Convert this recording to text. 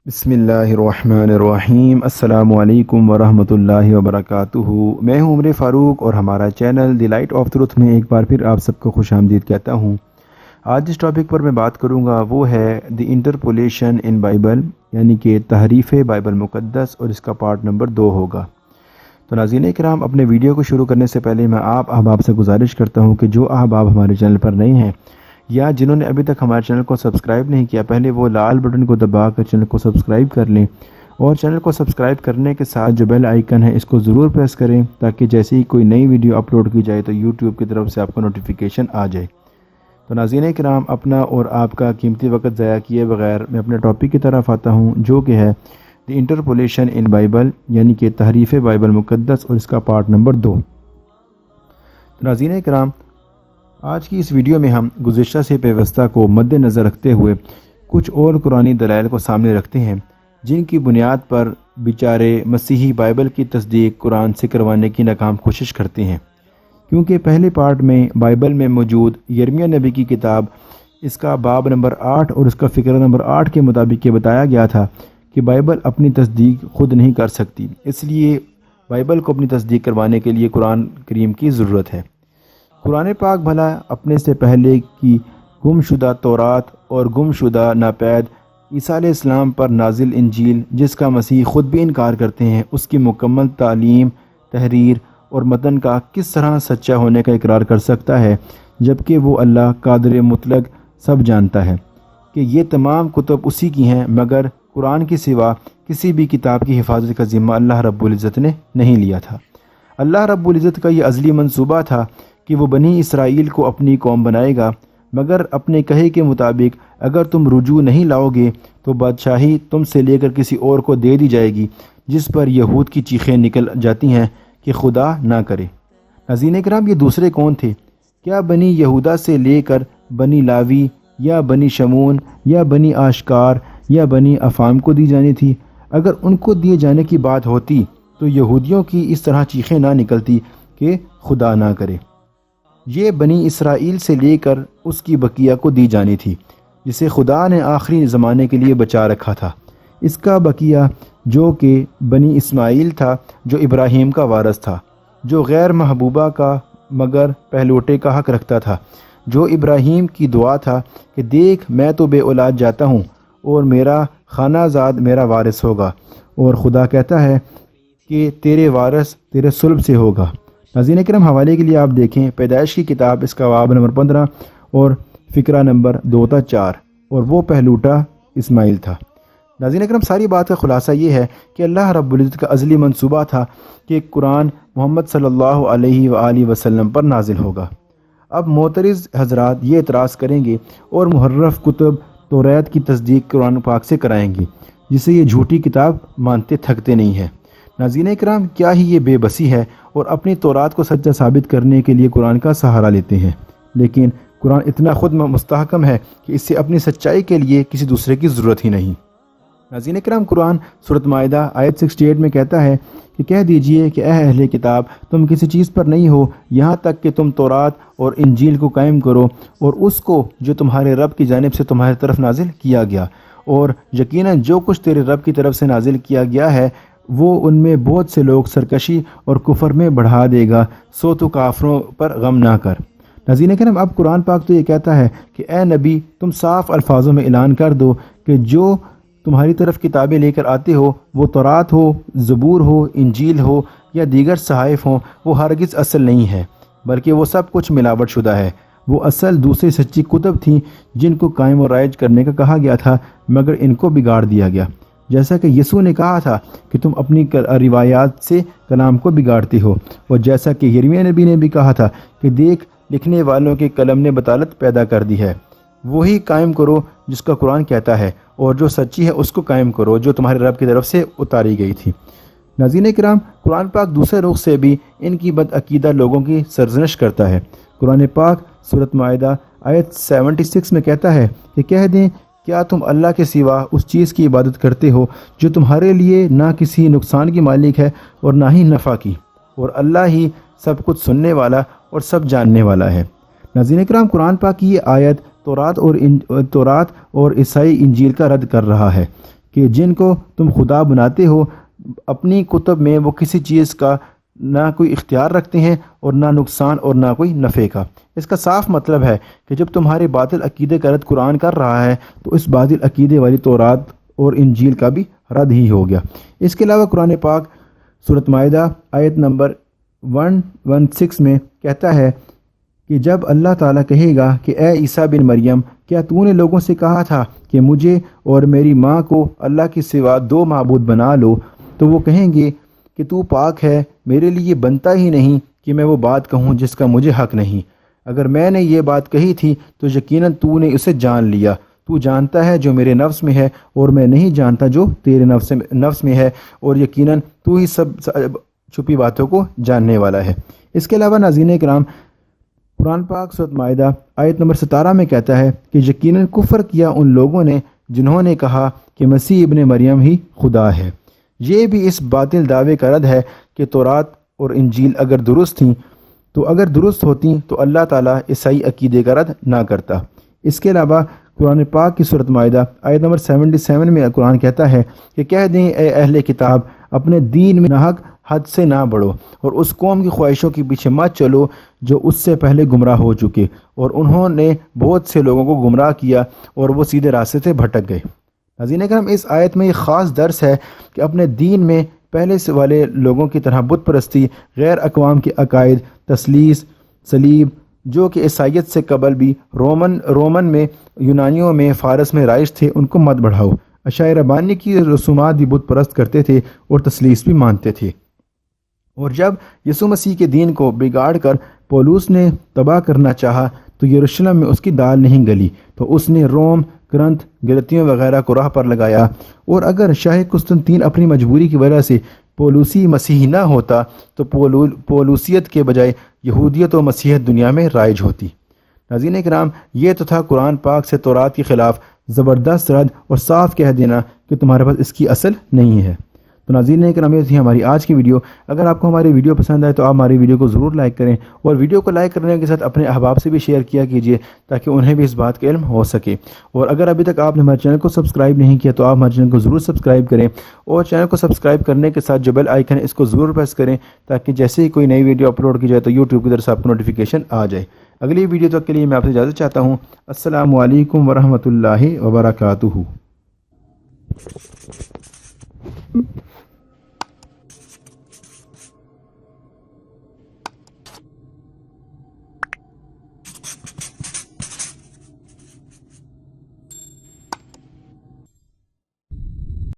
بسم اللہ الرحمن الرحیم۔ السلام علیکم ورحمۃ اللہ وبرکاتہ۔ میں ہوں عمر فاروق اور ہمارا channel the light of truth میں ایک بار پھر آپ سب کو خوش آمدید کہتا ہوں۔ آج جس ٹاپک پر میں بات کروں گا وہ ہے دی انٹرپولیشن ان بائبل، یعنی کہ تحریف بائبل مقدس، اور اس کا پارٹ نمبر 2 ہوگا۔ تو ناظرین کرام، اپنے ویڈیو کو شروع کرنے سے پہلے میں آپ احباب سے گزارش کرتا ہوں کہ جو احباب ہمارے چینل پر نئے ہیں یا جنہوں نے ابھی تک ہمارے چینل کو سبسکرائب نہیں کیا، پہلے وہ لال بٹن کو دبا کر چینل کو سبسکرائب کر لیں، اور چینل کو سبسکرائب کرنے کے ساتھ جو بیل آئیکن ہے اس کو ضرور پریس کریں تاکہ جیسے ہی کوئی نئی ویڈیو اپلوڈ کی جائے تو یوٹیوب کی طرف سے آپ کو نوٹیفیکیشن آ جائے۔ تو ناظرین کرام، اپنا اور آپ کا قیمتی وقت ضائع کیے بغیر میں اپنے ٹاپک کی طرف آتا ہوں، جو کہ ہے دی انٹرپولیشن ان بائبل، یعنی کہ تحریف بائبل مقدس، اور اس کا پارٹ نمبر 2۔ تو ناظرین کرام، آج کی اس ویڈیو میں ہم گزشتہ سے پیوستہ کو مد نظر رکھتے ہوئے کچھ اور قرآنی دلائل کو سامنے رکھتے ہیں جن کی بنیاد پر بیچارے مسیحی بائبل کی تصدیق قرآن سے کروانے کی ناکام کوشش کرتے ہیں، کیونکہ پہلے پارٹ میں بائبل میں موجود یرمیہ نبی کی کتاب، اس کا باب نمبر 8 اور اس کا فقرہ نمبر 8 کے مطابق یہ بتایا گیا تھا کہ بائبل اپنی تصدیق خود نہیں کر سکتی، اس لیے بائبل کو اپنی تصدیق کروانے کے لیے قرآن کریم کی ضرورت ہے۔ قرآن پاک بھلا اپنے سے پہلے کی گم شدہ تورات اور گم شدہ ناپید عیسیٰ علیہ السلام پر نازل انجیل، جس کا مسیح خود بھی انکار کرتے ہیں، اس کی مکمل تعلیم، تحریر اور متن کا کس طرح سچا ہونے کا اقرار کر سکتا ہے، جبکہ وہ اللہ قادر مطلق سب جانتا ہے کہ یہ تمام کتب اسی کی ہیں، مگر قرآن کے سوا کسی بھی کتاب کی حفاظت کا ذمہ اللہ رب العزت نے نہیں لیا تھا۔ اللہ رب العزت کا یہ ازلی منصوبہ تھا کہ وہ بنی اسرائیل کو اپنی قوم بنائے گا، مگر اپنے کہے کے مطابق اگر تم رجوع نہیں لاؤ گے تو بادشاہی تم سے لے کر کسی اور کو دے دی جائے گی، جس پر یہود کی چیخیں نکل جاتی ہیں کہ خدا نہ کرے۔ ناظرین کرام، یہ دوسرے کون تھے؟ کیا بنی یہودا سے لے کر بنی لاوی یا بنی شمون یا بنی آشکار یا بنی افام کو دی جانی تھی؟ اگر ان کو دیے جانے کی بات ہوتی تو یہودیوں کی اس طرح چیخیں نہ نکلتی کہ خدا نہ کرے۔ یہ بنی اسرائیل سے لے کر اس کی بقیہ کو دی جانی تھی، جسے خدا نے آخری زمانے کے لیے بچا رکھا تھا۔ اس کا بقیہ جو کہ بنی اسماعیل تھا، جو ابراہیم کا وارث تھا، جو غیر محبوبہ کا مگر پہلوٹے کا حق رکھتا تھا، جو ابراہیم کی دعا تھا کہ دیکھ میں تو بے اولاد جاتا ہوں اور میرا خانہ زاد میرا وارث ہوگا، اور خدا کہتا ہے کہ تیرے وارث تیرے صلب سے ہوگا۔ ناظرین کرام، حوالے کے لیے آپ دیکھیں پیدائش کی کتاب، اس کا باب نمبر 15 اور فقرہ نمبر 2 تا 4، اور وہ پہلوٹا اسماعیل تھا۔ ناظرین کرام، ساری بات کا خلاصہ یہ ہے کہ اللہ رب العزت کا ازلی منصوبہ تھا کہ قرآن محمد صلی اللہ علیہ وآلہ وسلم پر نازل ہوگا۔ اب معترض حضرات یہ اعتراض کریں گے اور محرف کتب توریت کی تصدیق قرآن پاک سے کرائیں گے، جسے یہ جھوٹی کتاب مانتے تھکتے نہیں ہیں۔ ناظرین کرام، کیا ہی یہ بے بسی ہے، اور اپنی تورات کو سچا ثابت کرنے کے لیے قرآن کا سہارا لیتے ہیں، لیکن قرآن اتنا خود مستحکم ہے کہ اس سے اپنی سچائی کے لیے کسی دوسرے کی ضرورت ہی نہیں۔ ناظرین کرام، قرآن سورۃ مائدہ آیت 68 میں کہتا ہے کہ کہہ دیجئے کہ اے اہل کتاب، تم کسی چیز پر نہیں ہو یہاں تک کہ تم تورات اور انجیل کو قائم کرو، اور اس کو جو تمہارے رب کی جانب سے تمہاری طرف نازل کیا گیا، اور یقیناً جو کچھ تیرے رب کی طرف سے نازل کیا گیا ہے وہ ان میں بہت سے لوگ سرکشی اور کفر میں بڑھا دے گا، سو تو کافروں پر غم نہ کر۔ ناظرین کرام، اب قرآن پاک تو یہ کہتا ہے کہ اے نبی، تم صاف الفاظوں میں اعلان کر دو کہ جو تمہاری طرف کتابیں لے کر آتے ہو، وہ تورات ہو، زبور ہو، انجیل ہو یا دیگر صحائف ہوں، وہ ہرگز اصل نہیں ہے، بلکہ وہ سب کچھ ملاوٹ شدہ ہے۔ وہ اصل دوسری سچی کتب تھیں جن کو قائم و رائج کرنے کا کہا گیا تھا، مگر ان کو بگاڑ دیا گیا، جیسا کہ یسوع نے کہا تھا کہ تم اپنی روایات سے کلام کو بگاڑتے ہو، اور جیسا کہ یرمیہ نبی نے بھی کہا تھا کہ دیکھ لکھنے والوں کے قلم نے بطالت پیدا کر دی ہے، وہی قائم کرو جس کا قرآن کہتا ہے، اور جو سچی ہے اس کو قائم کرو جو تمہارے رب کی طرف سے اتاری گئی تھی۔ ناظرین کرام، قرآن پاک دوسرے رخ سے بھی ان کی بدعقیدہ لوگوں کی سرزنش کرتا ہے۔ قرآن پاک سورۃ مائدہ آیت 76 میں کہتا ہے کہ کہہ دیں کیا تم اللہ کے سوا اس چیز کی عبادت کرتے ہو جو تمہارے لیے نہ کسی نقصان کی مالک ہے اور نہ ہی نفع کی، اور اللہ ہی سب کچھ سننے والا اور سب جاننے والا ہے۔ ناظرین کرام، قرآن پاک کی یہ آیت تورات اور عیسائی انجیل کا رد کر رہا ہے، کہ جن کو تم خدا بناتے ہو اپنی کتب میں وہ کسی چیز کا نہ کوئی اختیار رکھتے ہیں اور نہ نقصان اور نہ کوئی نفع کا۔ اس کا صاف مطلب ہے کہ جب تمہارے باطل عقیدے کا رد قرآن کر رہا ہے تو اس باطل عقیدے والی تورات اور انجیل کا بھی رد ہی ہو گیا۔ اس کے علاوہ قرآن پاک سورۃ مائدہ آیت نمبر 116 میں کہتا ہے کہ جب اللہ تعالیٰ کہے گا کہ اے عیسیٰ بن مریم، کیا تو نے لوگوں سے کہا تھا کہ مجھے اور میری ماں کو اللہ کے سوا دو معبود بنا لو، تو وہ کہیں گے کہ تو پاک ہے، میرے لیے بنتا ہی نہیں کہ میں وہ بات کہوں جس کا مجھے حق نہیں۔ اگر میں نے یہ بات کہی تھی تو یقیناً تو نے اسے جان لیا، تو جانتا ہے جو میرے نفس میں ہے اور میں نہیں جانتا جو تیرے نفس میں ہے، اور یقیناً تو ہی سب چھپی باتوں کو جاننے والا ہے۔ اس کے علاوہ ناظرین کرام، قرآن پاک سورۃ مائدہ آیت نمبر 17 میں کہتا ہے کہ یقیناً کفر کیا ان لوگوں نے جنہوں نے کہا کہ مسیح ابن مریم ہی خدا ہے۔ یہ بھی اس باطل دعوے کا رد ہے کہ تورات اور انجیل اگر درست ہوتیں تو اللہ تعالیٰ اس صحیح عقیدے کا رد نہ کرتا۔ اس کے علاوہ قرآن پاک کی سورۃ مائدہ آیت نمبر 77 میں قرآن کہتا ہے کہ کہہ دیں اے اہل کتاب، اپنے دین میں ناحق حد سے نہ بڑھو اور اس قوم کی خواہشوں کے پیچھے مت چلو جو اس سے پہلے گمراہ ہو چکے، اور انہوں نے بہت سے لوگوں کو گمراہ کیا اور وہ سیدھے راستے سے بھٹک گئے۔ ناظرین کرام، اس آیت میں یہ خاص درس ہے کہ اپنے دین میں پہلے سے والے لوگوں کی طرح بت پرستی، غیر اقوام کے عقائد، تثلیث، صلیب، جو کہ عیسائیت سے قبل بھی رومن میں، یونانیوں میں، فارس میں رائج تھے، ان کو مت بڑھاؤ۔ عشائر بانی کی رسومات بھی بت پرست کرتے تھے اور تثلیث بھی مانتے تھے۔ اور جب یسوع مسیح کے دین کو بگاڑ کر پولوس نے تباہ کرنا چاہا تو یروشلم میں اس کی دال نہیں گلی، تو اس نے روم، کرنتھ، گلتیوں وغیرہ کو راہ پر لگایا۔ اور اگر شاہ قسطنطین اپنی مجبوری کی وجہ سے پولوسی مسیحی نہ ہوتا تو پولوسیت کے بجائے یہودیت و مسیحیت دنیا میں رائج ہوتی۔ ناظرین کرام، یہ تو تھا قرآن پاک سے تورات کے خلاف زبردست رد اور صاف کہہ دینا کہ تمہارے پاس اس کی اصل نہیں ہے۔ تو ناظرین کرام، یہ تھی ہماری آج کی ویڈیو۔ اگر آپ کو ہماری ویڈیو پسند آئے تو آپ ہماری ویڈیو کو ضرور لائک کریں، اور ویڈیو کو لائک کرنے کے ساتھ اپنے احباب سے بھی شیئر کیا کیجیے تاکہ انہیں بھی اس بات کا علم ہو سکے۔ اور اگر ابھی تک آپ نے ہمارے چینل کو سبسکرائب نہیں کیا تو آپ ہمارے چینل کو ضرور سبسکرائب کریں، اور چینل کو سبسکرائب کرنے کے ساتھ جو بیل آئیکن ہے اس کو ضرور پریس کریں تاکہ جیسے ہی کوئی نئی ویڈیو اپلوڈ کی جائے تو یوٹیوب کی طرف سے آپ کو نوٹیفیکیشن آ جائے۔ اگلی ویڈیو تک کے لیے میں آپ سے اجازت چاہتا ہوں۔ السلام علیکم ورحمۃ اللہ وبرکاتہ۔